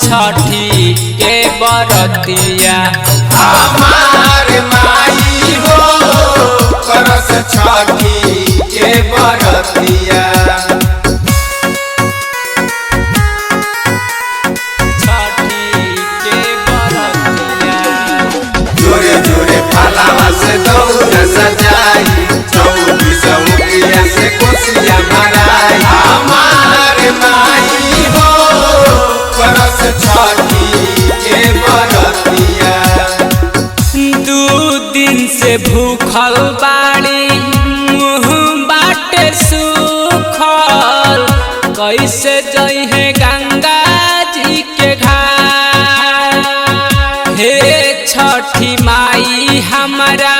छठी के बरतिया हमार माई हो करस छठी के बरतिया। जोरे जोरे फलावा से दौड़ सजाई चौबीस मुखिया से कोसिया भराई हमार माई हो करस छठी के बरतिया। दू दिन से भूखल बाड़ी मुँह बाटे सुखल कैसे जइहे गंगा जी के घाट। हे छठी माई हमारा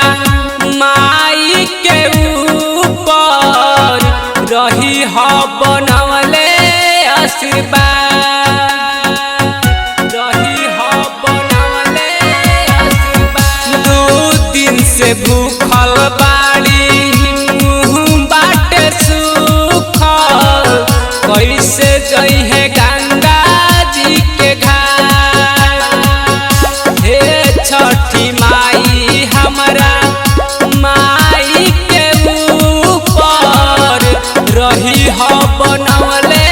माई के ऊपर रही हो बनवले आशीर्वाद रही हो बनवले आशीर्वाद। दू दिन से भूखल बाड़ी मुँह बाटे सुखल कैसे जइहे गंगा जी के घाट। हे छठी माई हमारा माई के ऊपर रही हो बनवले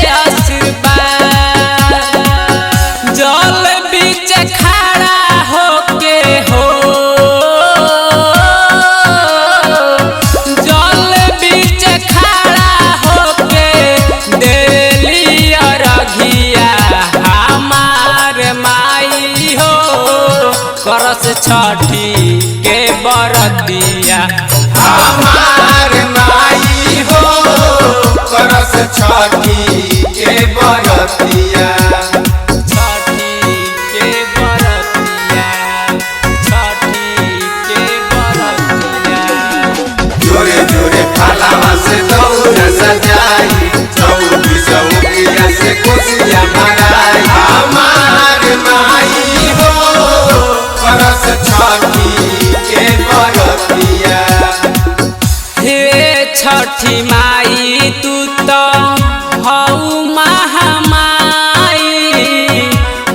आशीर्वाद। जल बीच खड़ा होके हो जल बीच खड़ा होके देली अरघिया हमार माई हो करस छठी के बरतिया हमार माई हो करस छठी के बरतिया। छठी के बरतिया छठी के बरतिया। जोरे जोरे फलावा से दौड़ सजाई चौबीस मुखिया से कोसिया भराई हमार माई हो करस छठी के बरतिया। हे छठी माई तू तो हऊ महामाई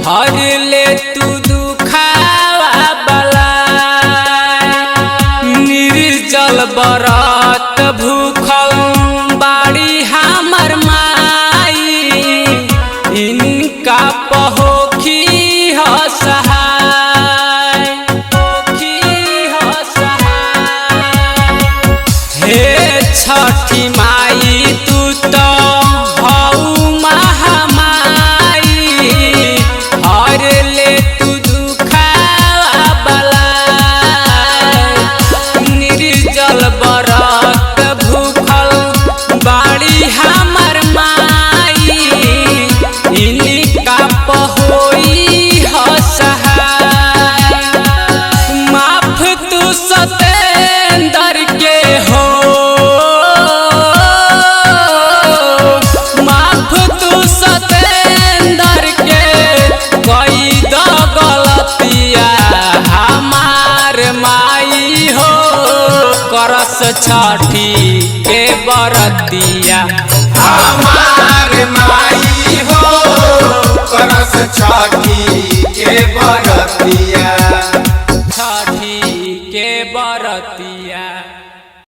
हर ले तू दुखावा बलाई। निर्जल बरत भूखल बाड़ी हमर माई इनका पहोखी हो सहाय होखी हो सहाय। हे छठी माई तू तो हऊ महामाई हर ले तू दुखावा बलाई। निर्जल बरत भूखल बाड़ी हमर माई इनका पहोई हो सहाय। माफ तू सतेंदर के हो माफ तू सतेंदर के कई द गलतिया हमार माई हो करस छठी के बरतिया हमार